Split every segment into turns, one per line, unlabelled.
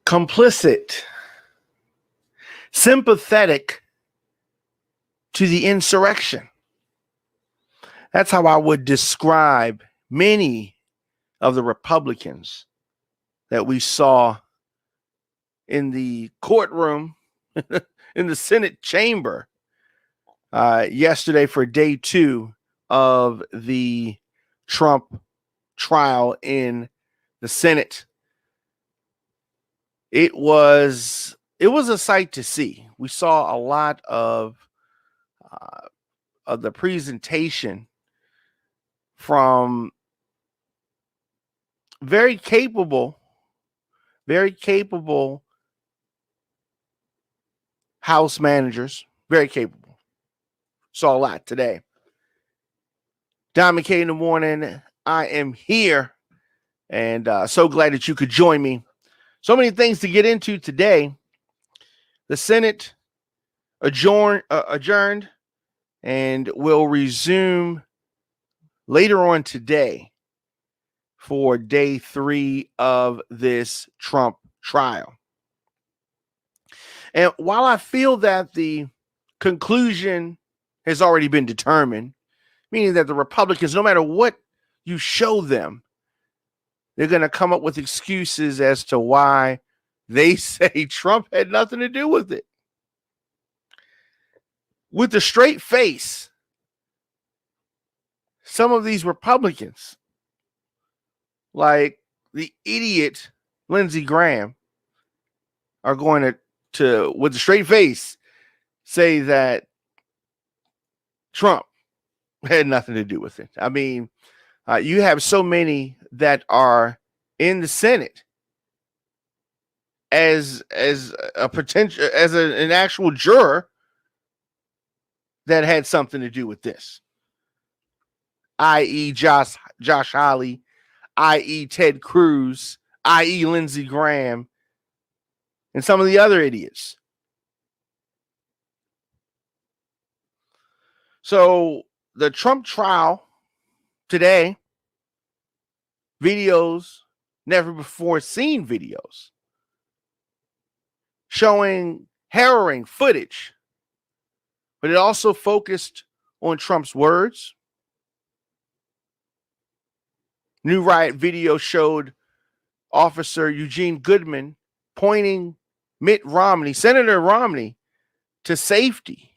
complicit, sympathetic to the insurrection. That's how I would describe many of the Republicans that we saw in the courtroom, in the Senate chamber yesterday for day 2 of the Trump trial in the Senate. It was a sight to see. We saw a lot of the presentation from very capable House managers, very capable. Saw a lot today. Don McKay in the morning. I am here, and so glad that you could join me. So many things to get into today. The Senate adjourned and will resume later on today for day 3 of this Trump trial. And while I feel that the conclusion has already been determined, meaning that the Republicans, no matter what you show them, they're going to come up with excuses as to why they say Trump had nothing to do with it. With a straight face, some of these Republicans, like the idiot Lindsey Graham, are going to with a straight face, say that Trump had nothing to do with it. I mean, you have so many that are in the Senate as a potential, as an actual juror that had something to do with this, i.e. Josh Hawley, i.e. Ted Cruz, i.e. Lindsey Graham, and some of the other idiots. So the Trump trial today, videos, never before seen videos, showing harrowing footage, but it also focused on Trump's words. New riot video showed Officer Eugene Goodman pointing Senator Romney, to safety.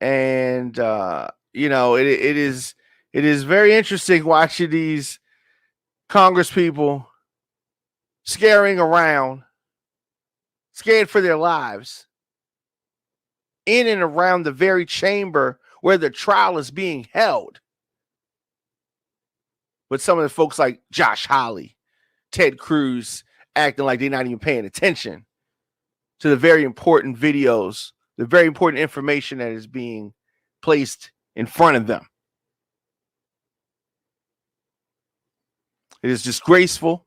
And, it is very interesting watching these Congress people scaring around, scared for their lives, in and around the very chamber where the trial is being held. But some of the folks like Josh Hawley, Ted Cruz, acting like they're not even paying attention to the very important videos, the very important information that is being placed in front of them. It is disgraceful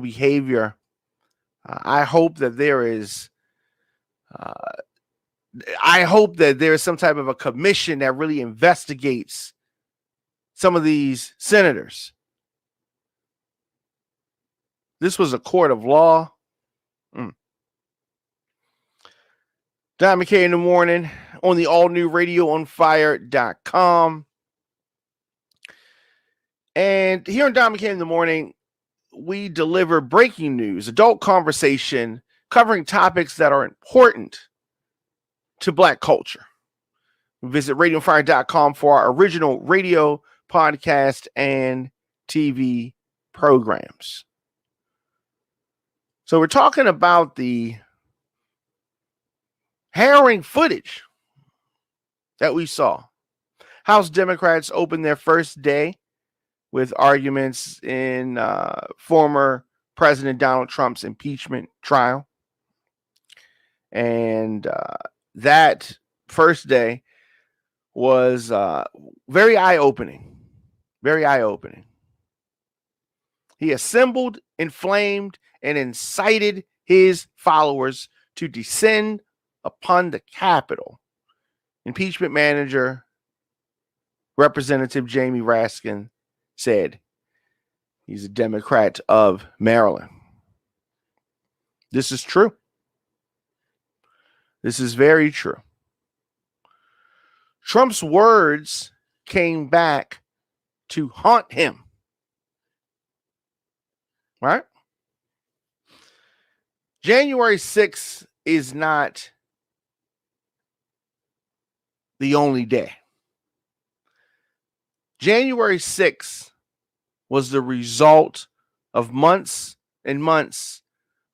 behavior. I hope that there is some type of a commission that really investigates some of these senators. This was a court of law. Don McKay in the morning on the all-new radioonfire.com. And here on Don McKay in the morning, we deliver breaking news, adult conversation, covering topics that are important to Black culture. Visit radioonfire.com for our original radio, podcast, and TV programs. So we're talking about the harrowing footage that we saw. House Democrats opened their first day with arguments in former President Donald Trump's impeachment trial. And that first day was very eye-opening. Very eye-opening. He assembled, inflamed, and incited his followers to descend upon the Capitol. Impeachment manager, Representative Jamie Raskin, said, He's a Democrat of Maryland. This is true. This is very true. Trump's words came back to haunt him. Right? January 6th is not the only day. January 6th was the result of months and months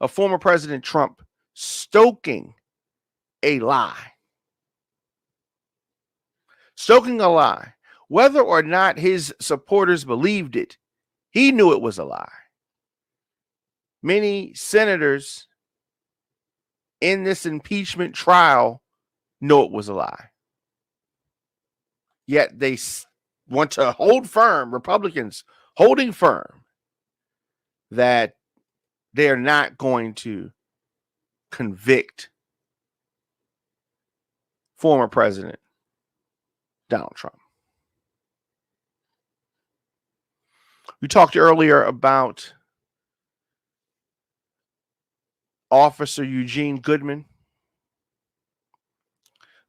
of former President Trump stoking a lie. Stoking a lie. Whether or not his supporters believed it, he knew it was a lie. Many senators in this impeachment trial know it was a lie. Yet they want to hold firm, Republicans holding firm, that they are not going to convict former President Donald Trump. We talked earlier about Officer Eugene Goodman.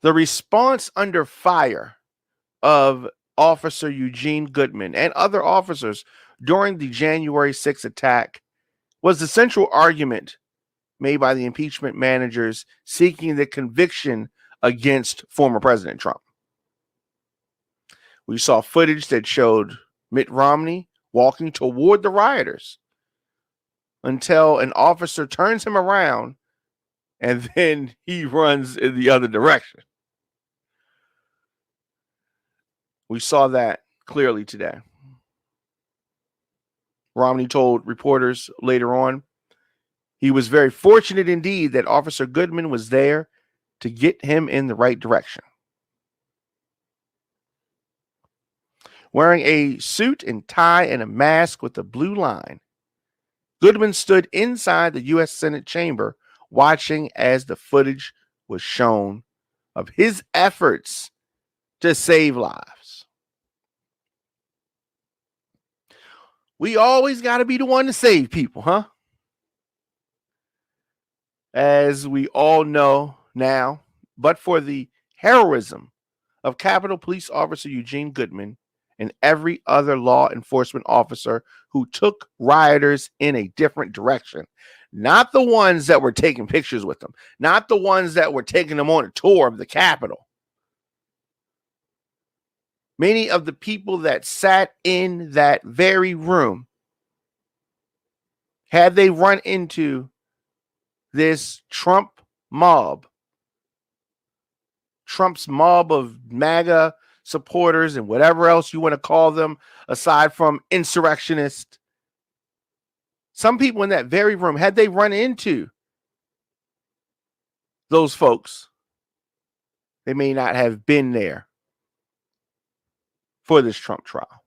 The response under fire of Officer Eugene Goodman and other officers during the January 6th attack was the central argument made by the impeachment managers seeking the conviction against former President Trump. We saw footage that showed Mitt Romney walking toward the rioters until an officer turns him around and then he runs in the other direction. We saw that clearly today. Romney told reporters later on he was very fortunate indeed that Officer Goodman was there to get him in the right direction. Wearing a suit and tie and a mask with a blue line, Goodman stood inside the U.S. Senate chamber watching as the footage was shown of his efforts to save lives. We always got to be the one to save people, huh? As we all know now, but for the heroism of Capitol Police Officer Eugene Goodman and every other law enforcement officer who took rioters in a different direction, not the ones that were taking pictures with them, not the ones that were taking them on a tour of the Capitol. Many of the people that sat in that very room, had they run into this Trump mob, Trump's mob of MAGA supporters and whatever else you want to call them, aside from insurrectionists, some people in that very room, had they run into those folks, they may not have been there for this Trump trial.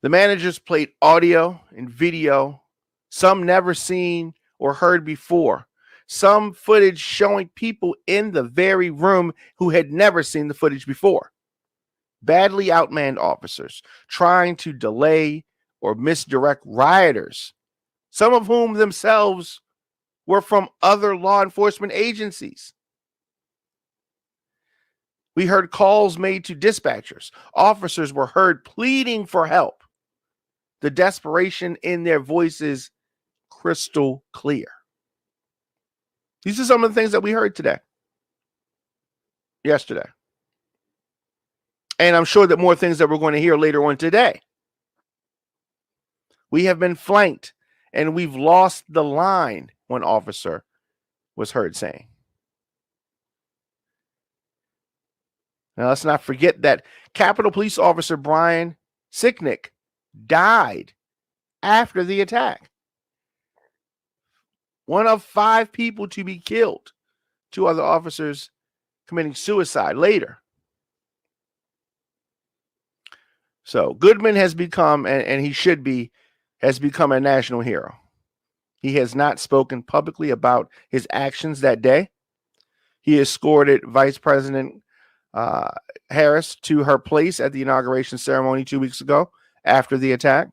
The managers played audio and video, some never seen or heard before. Some footage showing people in the very room who had never seen the footage before. Badly outmanned officers trying to delay or misdirect rioters, some of whom themselves were from other law enforcement agencies. We heard calls made to dispatchers. Officers were heard pleading for help. The desperation in their voices crystal clear. These are some of the things that we heard yesterday. And I'm sure that more things that we're going to hear later on today. We have been flanked and we've lost the line, one officer was heard saying. Now, let's not forget that Capitol Police Officer Brian Sicknick died after the attack. One of 5 people to be killed. 2 other officers committing suicide later. So Goodman has become, and he should be, has become a national hero. He has not spoken publicly about his actions that day. He escorted Vice President Harris to her place at the inauguration ceremony 2 weeks ago after the attack.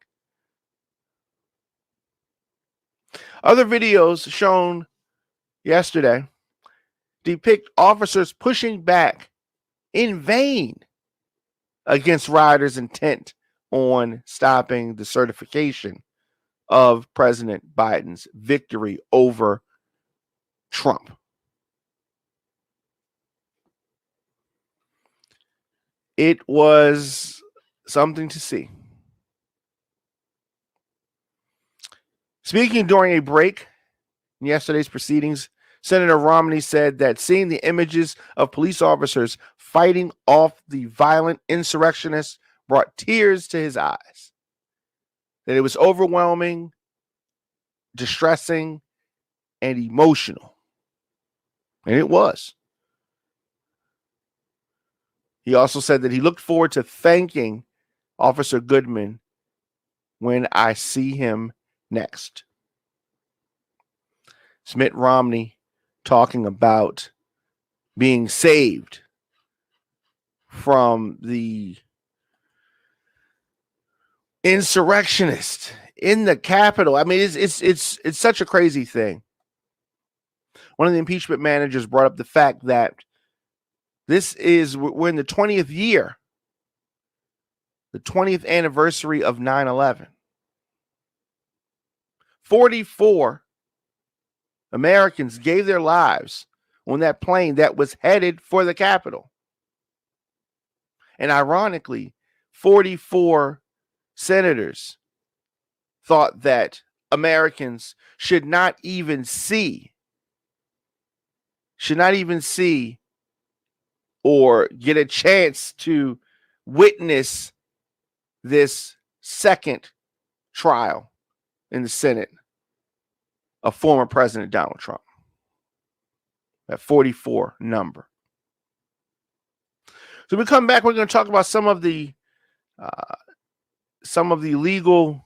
Other videos shown yesterday depict officers pushing back in vain against rioters intent on stopping the certification of President Biden's victory over Trump. It was something to see. Speaking during a break in yesterday's proceedings, Senator Romney said that seeing the images of police officers fighting off the violent insurrectionists brought tears to his eyes. That it was overwhelming, distressing, and emotional. And it was. He also said that he looked forward to thanking Officer Goodman when I see him next. It's Mitt Romney talking about being saved from the insurrectionist in the Capitol. I mean, it's such a crazy thing. One of the impeachment managers brought up the fact that we're in the 20th year, the 20th anniversary of 9/11. 44 Americans gave their lives on that plane that was headed for the Capitol. And ironically, 44 senators thought that Americans should not even see or get a chance to witness this second trial in the Senate of former President Donald Trump. That 44 number. So when we come back, we're going to talk about some of the legal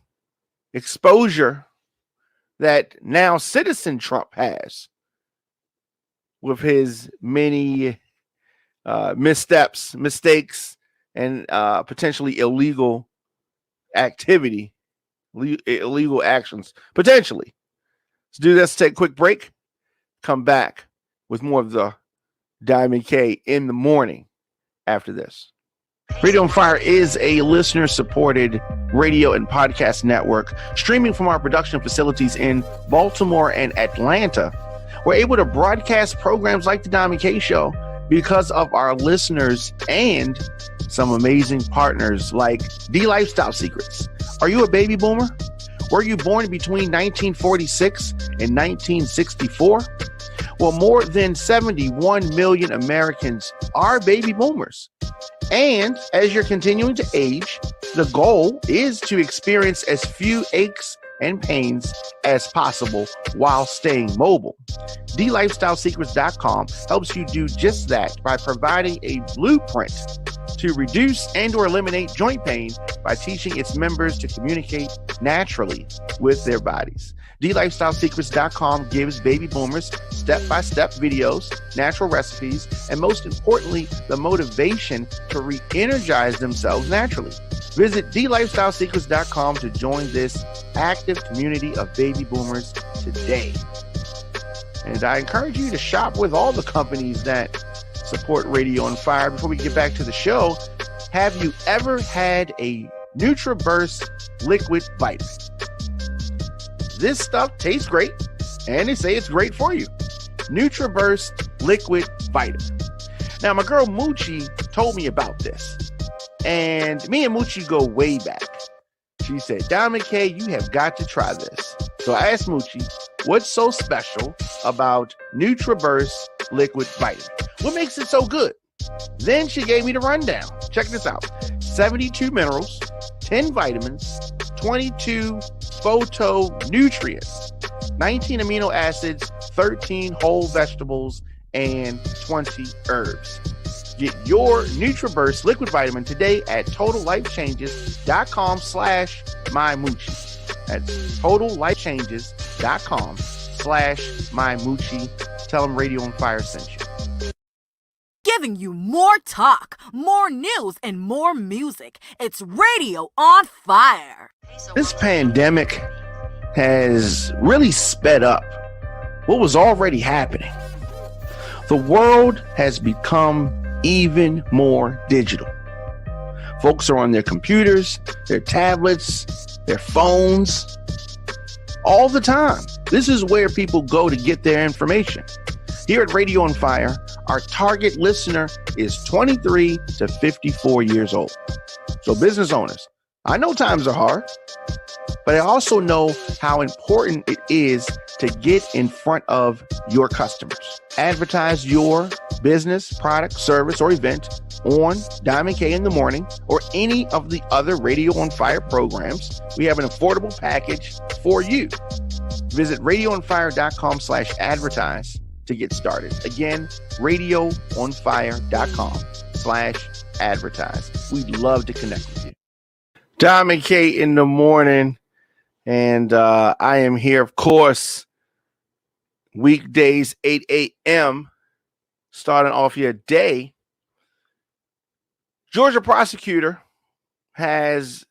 exposure that now Citizen Trump has with his many mistakes, and potentially illegal activity, illegal actions, potentially. Let's do this, take a quick break, come back with more of the Diamond K in the morning after this. Radio on Fire is a listener-supported radio and podcast network streaming from our production facilities in Baltimore and Atlanta. We're able to broadcast programs like the Diamond K Show because of our listeners and some amazing partners like D Lifestyle Secrets. Are you a baby boomer? Were you born between 1946 and 1964? Well, more than 71 million Americans are baby boomers. And as you're continuing to age, the goal is to experience as few aches and pains as possible while staying mobile. DLifestyleSecrets.com helps you do just that by providing a blueprint to reduce and or eliminate joint pain by teaching its members to communicate naturally with their bodies. DLifestyleSecrets.com gives baby boomers step-by-step videos, natural recipes, and most importantly, the motivation to re-energize themselves naturally. Visit DLifestyleSecrets.com to join this active community of baby boomers today. And I encourage you to shop with all the companies that support Radio on Fire. Before we get back to the show, have you ever had a NutriBurst liquid vitamin? This stuff tastes great, and they say it's great for you. NutriBurst liquid vitamin. Now, my girl Moochie told me about this, and me and Moochie go way back. She said, Diamond K, you have got to try this. So I asked Moochie, what's so special about NutriBurst liquid vitamin? What makes it so good? Then she gave me the rundown. Check this out. 72 minerals, 10 vitamins, 22 phytonutrients, 19 amino acids, 13 whole vegetables, and 20 herbs. Get your NutriBurst liquid vitamin today at TotalLifeChanges.com/MyMoochie. That's TotalLifeChanges.com/MyMoochie. Tell them Radio on Fire sent you.
Give giving you more talk, more news, and more music. It's Radio on Fire.
This pandemic has really sped up what was already happening. The world has become even more digital. Folks are on their computers, their tablets, their phones, all the time. This is where people go to get their information. Here at Radio on Fire, our target listener is 23 to 54 years old. So business owners, I know times are hard, but I also know how important it is to get in front of your customers. Advertise your business, product, service, or event on Diamond K in the Morning or any of the other Radio on Fire programs. We have an affordable package for you. Visit radioonfire.com/advertise to get started. Again, radioonfire.com/advertise. We'd love to connect with you. Diamond K in the Morning. And I am here, of course, weekdays, 8 a.m., starting off your day. Georgia prosecutor has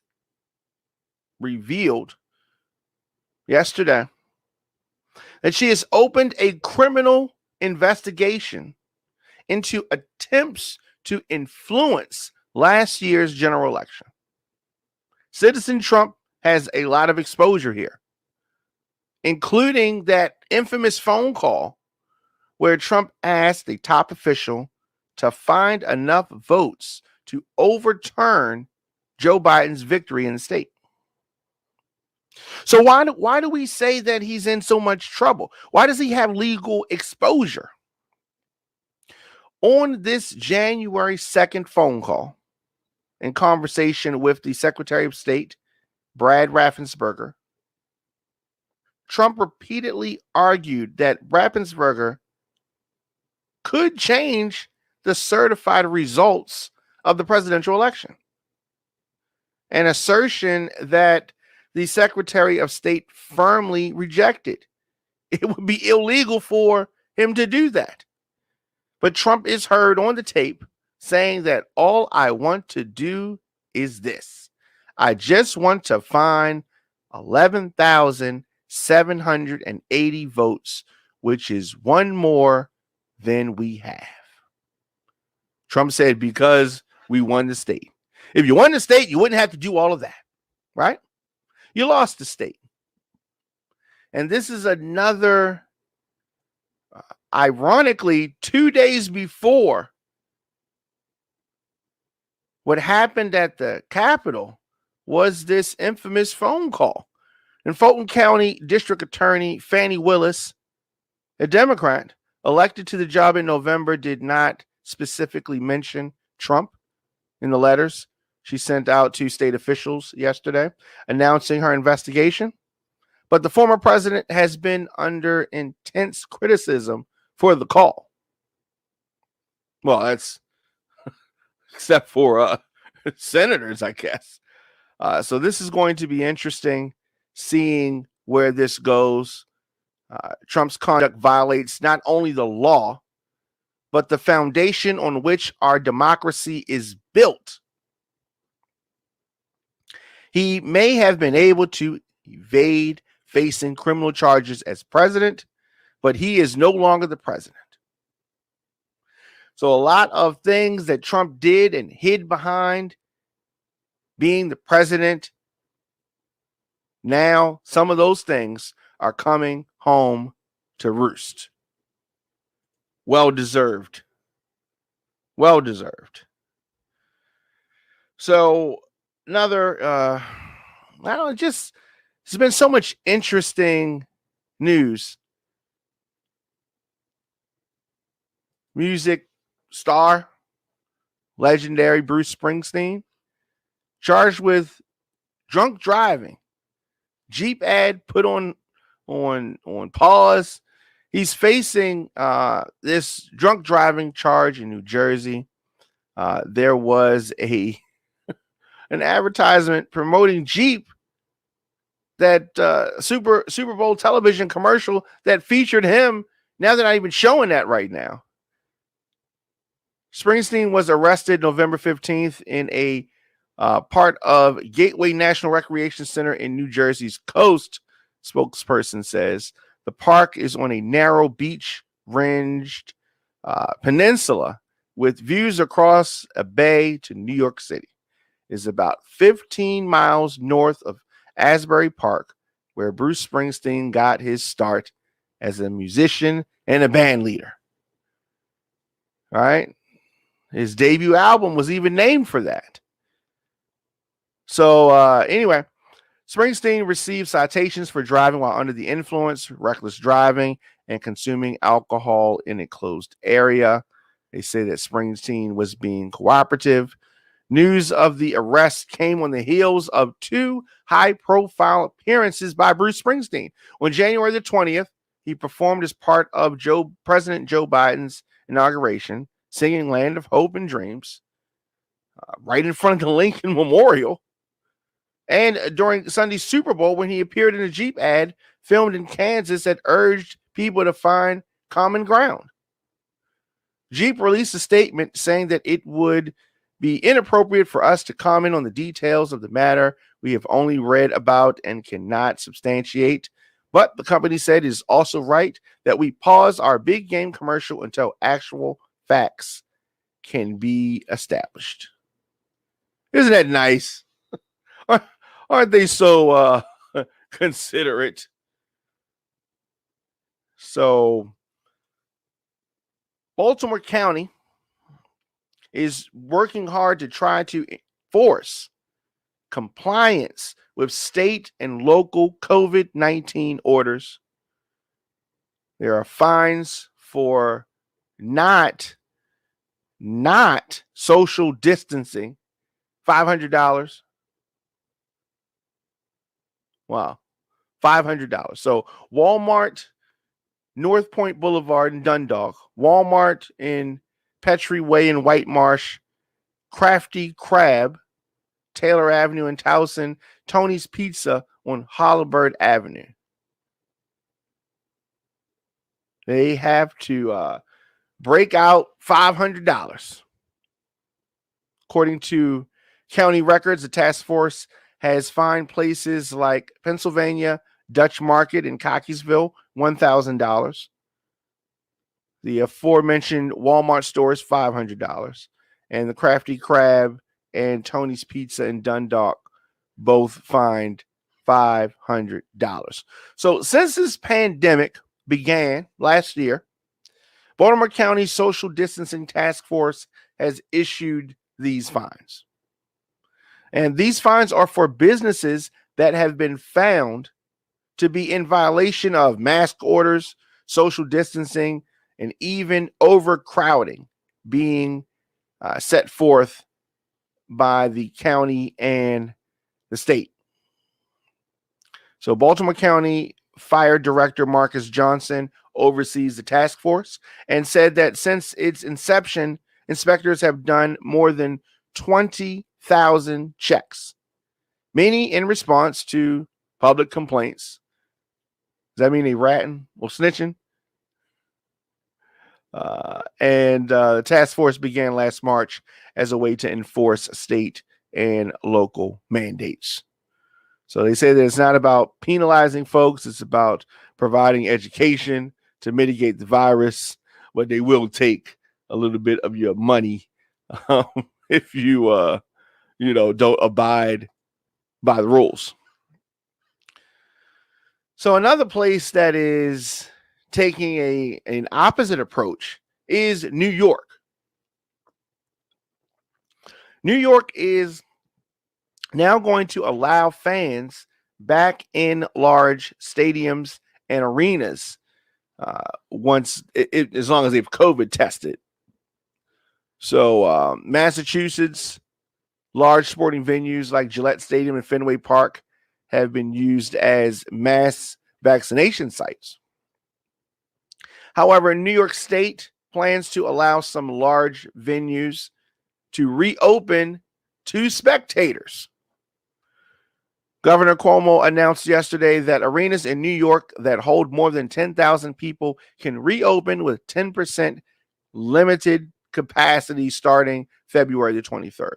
revealed yesterday that she has opened a criminal investigation into attempts to influence last year's general election. Citizen Trump has a lot of exposure here, including that infamous phone call where Trump asked a top official to find enough votes to overturn Joe Biden's victory in the state. So why do we say that he's in so much trouble? Why does he have legal exposure? On this January 2nd phone call, in conversation with the Secretary of State, Brad Raffensperger, Trump repeatedly argued that Raffensperger could change the certified results of the presidential election. An assertion that the Secretary of State firmly rejected. It would be illegal for him to do that. But Trump is heard on the tape saying that all I want to do is this. I just want to find 11,780 votes, which is one more than we have. Trump said, because we won the state. If you won the state, you wouldn't have to do all of that, right? You lost the state. And this is another, ironically, 2 days before what happened at the Capitol was this infamous phone call. And Fulton County District Attorney Fannie Willis, a Democrat, elected to the job in November, did not specifically mention Trump in the letters she sent out to state officials yesterday, announcing her investigation. But the former president has been under intense criticism for the call. Well, that's except for senators, I guess. So this is going to be interesting, seeing where this goes. Trump's conduct violates not only the law, but the foundation on which our democracy is built. He may have been able to evade facing criminal charges as president, but he is no longer the president. So a lot of things that Trump did and hid behind being the president, now some of those things are coming home to roost. Well deserved. Well deserved. So another, I don't know, just there's been so much interesting news. Music star, legendary Bruce Springsteen, charged with drunk driving. Jeep ad put on pause. He's facing this drunk driving charge in New Jersey. There was an advertisement promoting Jeep, that Super Bowl television commercial that featured him. Now they're not even showing that right now. Springsteen was arrested November 15th in a part of Gateway National Recreation Center in New Jersey's coast, spokesperson says. The park is on a narrow beach-ringed peninsula with views across a bay to New York City. It is about 15 miles north of Asbury Park, where Bruce Springsteen got his start as a musician and a band leader. All right. His debut album was even named for that. So anyway, Springsteen received citations for driving while under the influence, reckless driving, and consuming alcohol in a closed area. They say that Springsteen was being cooperative. News of the arrest came on the heels of two high-profile appearances by Bruce Springsteen. On January the 20th, he performed as part of President Joe Biden's inauguration, singing Land of Hope and Dreams, right in front of the Lincoln Memorial. And during Sunday's Super Bowl, when he appeared in a Jeep ad filmed in Kansas that urged people to find common ground. Jeep released a statement saying that it would be inappropriate for us to comment on the details of the matter we have only read about and cannot substantiate. But the company said it is also right that we pause our big game commercial until actual facts can be established. Isn't that nice? Aren't they so considerate? So Baltimore County is working hard to try to enforce compliance with state and local COVID-19 orders. There are fines for not social distancing, $500. Wow, $500. So Walmart, North Point Boulevard in Dundalk, Walmart in Petrie Way in White Marsh, Crafty Crab, Taylor Avenue in Towson, Tony's Pizza on Holabird Avenue. They have to break out $500. According to county records, the task force has fined places like Pennsylvania Dutch Market in Cockeysville $1,000. The aforementioned Walmart stores $500, and the Crafty Crab and Tony's Pizza in Dundalk both fined $500. So since this pandemic began last year, Baltimore County Social Distancing Task Force has issued these fines. And these fines are for businesses that have been found to be in violation of mask orders, social distancing, and even overcrowding being set forth by the county and the state. So Baltimore County Fire Director Marcus Johnson oversees the task force and said that since its inception, inspectors have done more than 20,000 checks, many in response to public complaints. Does that mean they ratting or snitching? And the task force began last March as a way to enforce state and local mandates. So they say that it's not about penalizing folks. It's about providing education to mitigate the virus, but they will take a little bit of your money if you, don't abide by the rules. So another place that is taking an opposite approach is New York. New York is now going to allow fans back in large stadiums and arenas once, as long as they've COVID tested. So Massachusetts, large sporting venues like Gillette Stadium and Fenway Park have been used as mass vaccination sites. However, New York State plans to allow some large venues to reopen to spectators. Governor Cuomo announced yesterday that arenas in New York that hold more than 10,000 people can reopen with 10% limited capacity starting February the 23rd.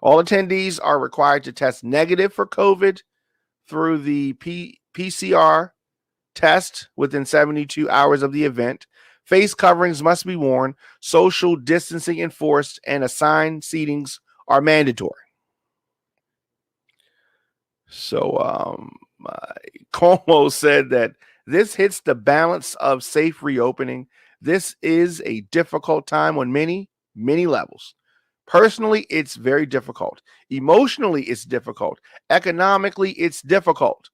All attendees are required to test negative for COVID through the PCR test within 72 hours of the event. Face coverings must be worn, social distancing enforced, and assigned seatings are mandatory. So Cuomo said that this hits the balance of safe reopening. This is a difficult time on many, many levels. Personally, it's very difficult. Emotionally, it's difficult. Economically, it's difficult.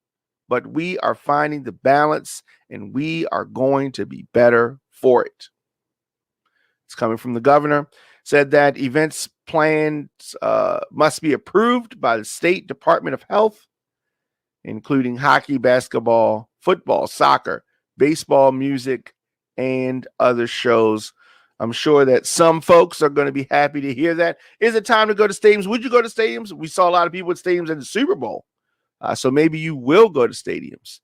But we are finding the balance and we are going to be better for it. It's coming from the governor. Said that events plans must be approved by the State Department of Health, including hockey, basketball, football, soccer, baseball, music, and other shows. I'm sure that some folks are going to be happy to hear that. Is it time to go to stadiums? Would you go to stadiums? We saw a lot of people at stadiums in the Super Bowl. So maybe you will go to stadiums.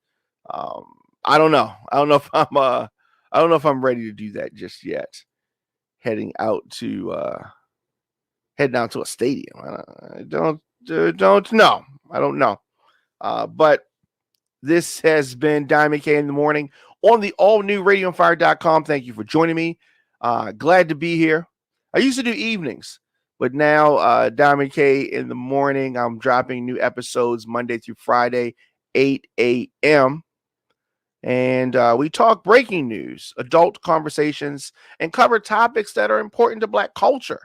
I don't know. I don't know if I'm ready to do that just yet. Heading out to a stadium. I don't know. I don't know. But this has been Diamond K in the morning on the all-new radioonfire.com. Thank you for joining me. Glad to be here. I used to do evenings, but now Diamond K in the morning. I'm dropping new episodes Monday through Friday, 8 a.m. And we talk breaking news, adult conversations, and cover topics that are important to Black culture.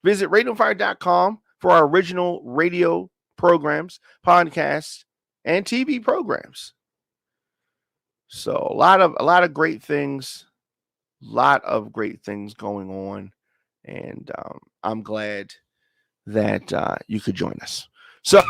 Visit radioonfire.com for our original radio programs, podcasts, and TV programs. So a lot of great things, going on, and I'm glad that you could join us. So